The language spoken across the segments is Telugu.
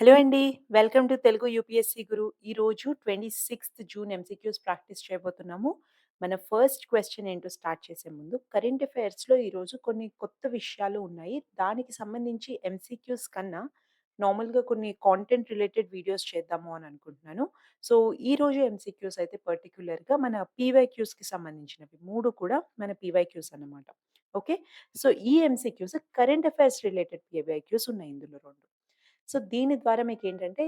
హలో అండి. వెల్కమ్ టు తెలుగు యూపీఎస్సీ గురు. ఈరోజు 26 జూన్ ఎంసీక్యూస్ ప్రాక్టీస్ చేయబోతున్నాము. మన ఫస్ట్ క్వెషన్ ఏంటో స్టార్ట్ చేసే ముందు కరెంట్ అఫైర్స్‌లో ఈరోజు కొన్ని కొత్త విషయాలు ఉన్నాయి. దానికి సంబంధించి ఎంసీక్యూస్ కన్నా నార్మల్‌గా కొన్ని కాంటెంట్ రిలేటెడ్ వీడియోస్ చేద్దాము అని అనుకుంటున్నాను. సో, ఈరోజు ఎంసీక్యూస్ అయితే పర్టిక్యులర్‌గా మన పీవైక్యూస్‌కి సంబంధించినవి. 3 కూడా మన పీవైక్యూస్ అన్నమాట. ఓకే. సో, ఈ MCQs current affairs related PYQs ఉన్నాయి ఇందులో 2. సో, దీని ద్వారా మీకేంటంటే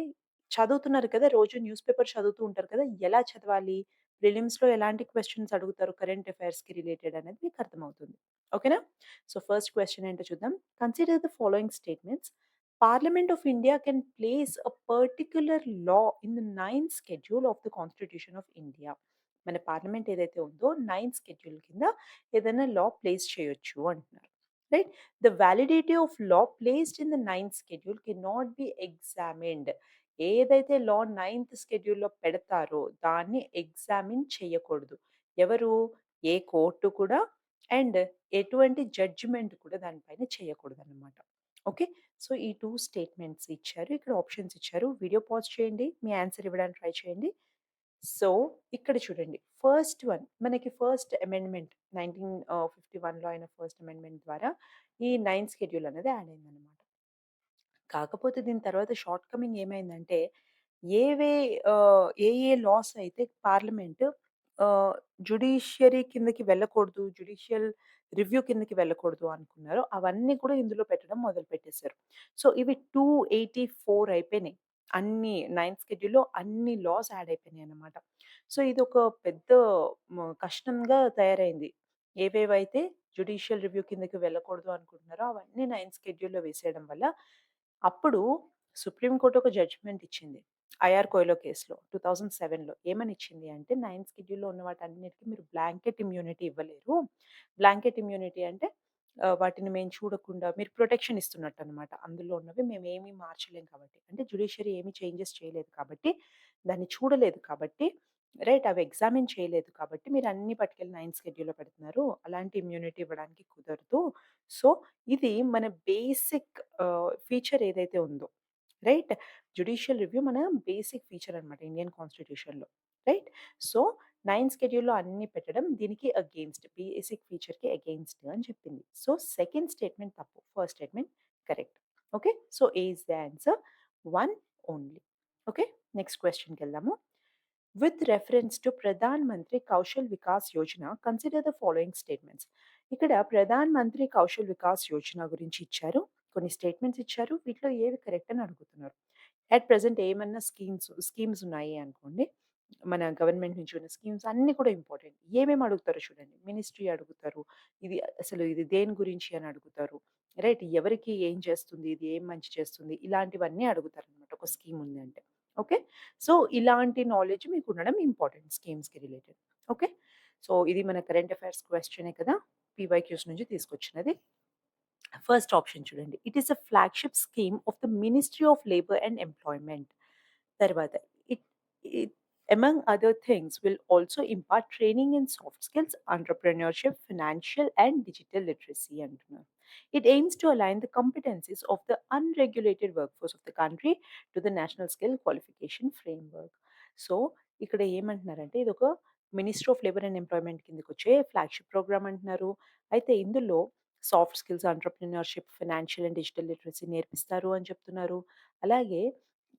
చదువుతున్నారు కదా! రోజు న్యూస్ పేపర్ చదువుతూ ఉంటారు కదా! ఎలా చదవాలి? ప్రిలిమ్స్‌లో ఎలాంటి క్వెషన్స్ అడుగుతారు కరెంట్ అఫైర్స్‌కి రిలేటెడ్ అనేది మీకు అర్థమవుతుంది. ఓకేనా? సో, ఫస్ట్ క్వెషన్ ఏంటో చూద్దాం. Consider the following statements. Parliament of India can place a particular law in the 9th schedule of the constitution of India. మన పార్లమెంట్ ఏదైతే ఉందో 9th షెడ్యూల్ కింద ఏదైనా లా ప్లేస్ చేయొచ్చు అంటున్నారు. Right? The validity of law placed in the 9th schedule cannot be examined. ఏదైతే లా 9th షెడ్యూల్‌లో పెడతారో దాన్ని ఎగ్జామిన్ చేయకూడదు. ఎవరు? ఏ కోర్టు కూడా అండ్ ఎటువంటి జడ్జిమెంట్ కూడా దానిపైన చేయకూడదనమాట. ఓకే. సో, ఈ 2 స్టేట్మెంట్స్ ఇచ్చారు. ఇక్కడ ఆప్షన్స్ ఇచ్చారు. వీడియో పాజ్ చేయండి. మీ ఆన్సర్ ఇవ్వడానికి ట్రై చేయండి. సో, ఇక్కడ చూడండి. ఫస్ట్ వన్ మనకి ఫస్ట్ అమెండ్మెంట్ 1951లో అయిన ఫస్ట్ అమెండ్మెంట్ ద్వారా ఈ 9th షెడ్యూల్ అనేది యాడ్ అయిందనమాట. కాకపోతే దీని తర్వాత షార్ట్ కమింగ్ ఏమైందంటే, ఏవే ఏ లాస్ అయితే పార్లమెంట్ ఆహ్, జ్యుడిషియరీ కిందకి వెళ్ళకూడదు, జ్యుడిషియల్ రివ్యూ కిందకి వెళ్ళకూడదు అనుకున్నారో, అవన్నీ కూడా ఇందులో పెట్టడం మొదలుపెట్టేసారు. సో, ఇవి 284 అయిపోయినాయి. అన్ని 9th షెడ్యూల్‌లో అన్ని లాస్ యాడ్ అయిపోయినాయన్నమాట. సో, ఇదొక పెద్ద కష్టంగా తయారైంది. ఏవేవైతే జ్యుడిషియల్ రివ్యూ కిందకి వెళ్ళకూడదు అనుకుంటున్నారో, అవన్నీ 9th షెడ్యూల్‌లో వేసేయడం వల్ల అప్పుడు సుప్రీం కోర్ట్ ఒక జడ్జ్‌మెంట్ ఇచ్చింది. ఐఆర్ కోయిలో కేస్‌లో 2007లో ఏమని ఇచ్చింది అంటే 9th షెడ్యూల్‌లో ఉన్న వాటన్నిటికి మీరు బ్లాంకెట్ ఇమ్యూనిటీ ఇవ్వలేరు. బ్లాంకెట్ ఇమ్యూనిటీ అంటే వాటిని మేము చూడకుండా మీరు ప్రొటెక్షన్ ఇస్తున్నట్టనమాట. అందులో ఉన్నవి మేమేమి మార్చలేం కాబట్టి. అంటే జ్యుడిషియరీ ఏమి చేంజెస్ చేయలేదు కాబట్టి, దాన్ని చూడలేదు కాబట్టి, రైట్ అవి ఎగ్జామిన్ చేయలేదు కాబట్టి మీరన్నీ పట్టుకెళ్ళి 9th షెడ్యూల్‌లో పెడుతున్నారు. అలాంటి ఇమ్యూనిటీ ఇవ్వడానికి కుదరదు. సో, ఇది మన బేసిక్ ఫీచర్ ఏదైతే ఉందో, రైట్? జ్యుడిషియల్ రివ్యూ మన బేసిక్ ఫీచర్ అనమాట ఇండియన్ కాన్స్టిట్యూషన్‌లో. రైట్? సో, 9th షెడ్యూల్‌లో అన్నీ పెట్టడం దీనికి అగెయిన్స్ట్ బేసిక్ ఫీచర్‌కి అగెయిన్స్ట్ అని చెప్పింది. సో, సెకండ్ స్టేట్మెంట్ తప్పు. First statement correct. Okay. So, A is the answer 1 only. Okay. Next క్వెషన్‌కెళ్దాము. With reference to Pradhan Mantri Kaushal Vikas Yojana consider the following statements. ఇక్కడ ప్రధాన్ మంత్రి కౌశల్ వికాస్ యోజన గురించి ఇచ్చారు. కొన్ని స్టేట్మెంట్స్ ఇచ్చారు. వీటిలో ఏవి కరెక్ట్ అని అడుగుతున్నారు. అట్ ప్రెజెంట్ ఏమన్నా స్కీమ్స్ ఉన్నాయి అనుకోండి. మన గవర్నమెంట్ నుంచి ఉన్న స్కీమ్స్ అన్నీ కూడా ఇంపార్టెంట్. ఏమేమి అడుగుతారో చూడండి. మినిస్ట్రీ అడుగుతారు. ఇది దేని గురించి అని అడుగుతారు. రైట్? ఎవరికి ఏం చేస్తుంది? ఇది ఏం మంచి చేస్తుంది? ఇలాంటివన్నీ అడుగుతారనమాట ఒక స్కీమ్ ఉంది అంటే. ఓకే. సో, ఇలాంటి నాలెడ్జ్ మీకుండడం ఇంపార్టెంట్ స్కీమ్స్‌కి రిలేటెడ్. ఓకే. సో, ఇది మన కరెంట్ అఫైర్స్ క్వెషనే కదా! పీవైక్యూస్ నుంచి తీసుకొచ్చినది. ఫస్ట్ ఆప్షన్ చూడండి. It is a flagship scheme of the ministry of labour and employment. తర్వాత it it among other things will also impart training in soft skills, entrepreneurship, financial and digital literacy అంటున్నారు. It aims to align the competencies of the unregulated workforce of the country to the national skill qualification framework. సో, ఇక్కడ ఏమంటున్నారంటే ఇదొక ministry of labour and employment కిందకొచ్చే ఫ్లాగ్‌షిప్ ప్రోగ్రామ్ అంటున్నారు. అయితే ఇందులో soft skills, entrepreneurship, financial and digital literacy నేర్పిస్తారు అని చెప్తున్నారు. అలాగే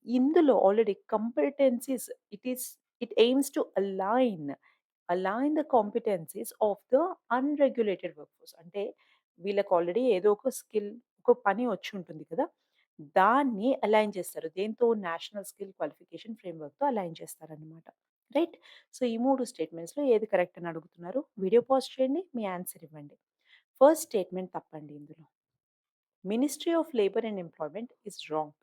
ఇందులో already competencies it is it aims to align the competencies of the unregulated workforce. అంటే వీళ్ళకి ఆల్రెడీ ఏదో ఒక స్కిల్, ఒక పని వచ్చుంటుంది కదా! దాన్ని అలైన్ చేస్తారు. దేనితో? నేషనల్ స్కిల్ క్వాలిఫికేషన్ ఫ్రేమ్‌వర్క్‌తో అలైన్ చేస్తారనమాట. రైట్? సో, ఈ 3 స్టేట్మెంట్స్‌లో ఏది కరెక్ట్ అని అడుగుతున్నారు. వీడియో పాజ్ చేయండి. మీ ఆన్సర్ ఇవ్వండి. ఫస్ట్ స్టేట్మెంట్ తప్పండి ఇందులో. Ministry of labour and employment is wrong.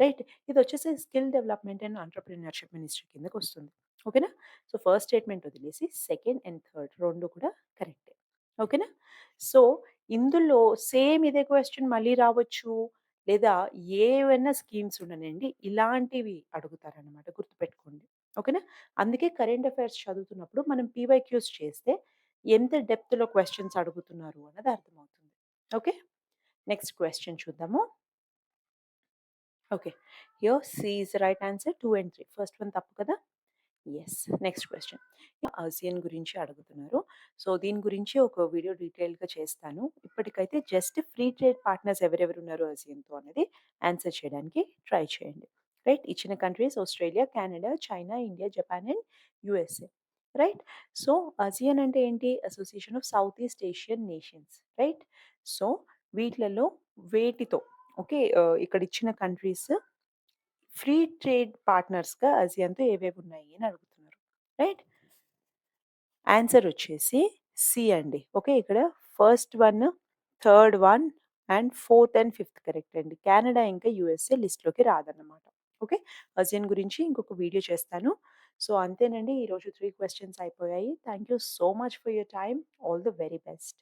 Right. ఇదొచ్చేసి skill development and entrepreneurship ministry కిందకొస్తుంది. ఓకేనా? సో, ఫస్ట్ స్టేట్మెంట్ వదిలేసి సెకండ్ అండ్ థర్డ్ 2 కూడా కరెక్టే. ఓకేనా? సో, ఇందులో సేమ్ ఇదే క్వెషన్ మళ్ళీ రావచ్చు. లేదా ఏవన్నా స్కీమ్స్ ఉండనియండి. ఇలాంటివి అడుగుతారనమాట గుర్తుపెట్టుకోండి. ఓకేనా? అందుకే కరెంట్ అఫైర్స్ చదువుతున్నప్పుడు మనం పీవైక్యూస్ చేస్తే ఎంత డెప్త్‌లో క్వెషన్స్ అడుగుతున్నారు అన్నది అర్థమవుతుంది. ఓకే. నెక్స్ట్ క్వెషన్ చూద్దాము. Okay. Here see is the right answer. 2 and 3. First one తప్పు కదా! యెస్. Next question. ఆసియన్ గురించి అడుగుతున్నారు. సో, దీని గురించి ఒక వీడియో డీటెయిల్‌గా చేస్తాను. ఇప్పటికైతే జస్ట్ ఫ్రీ ట్రేడ్ పార్ట్నర్స్ ఎవరెవరున్నారు ఆసియన్‌తో అనేది ఆన్సర్ చేయడానికి ట్రై చేయండి. రైట్. ఇచ్చిన countries Australia, Canada, China, India, Japan and USA. Right. So, ASEAN అంటే ఏంటి? Association of south east Asian nations. Right. So, వీట్లలో వేటితో ఓకే. ఇక్కడ ఇచ్చిన కంట్రీస్ ఫ్రీ ట్రేడ్ పార్ట్నర్స్‌గా ఆసియాన్‌తో ఏవేవున్నాయి అని అడుగుతున్నారు. రైట్? ఆన్సర్ వచ్చేసి సి అండి. ఓకే. ఇక్కడ first one, third one and fourth and fifth correct అండి. కెనడా ఇంకా యూఎస్ఏ లిస్ట్‌లోకి రాదన్నమాట. ఓకే. ఆసియన్ గురించి ఇంకొక వీడియో చేస్తాను. సో, అంతేనండి. ఈరోజు 3 క్వెషన్స్ అయిపోయాయి. Thank you so much for your time. All the very best.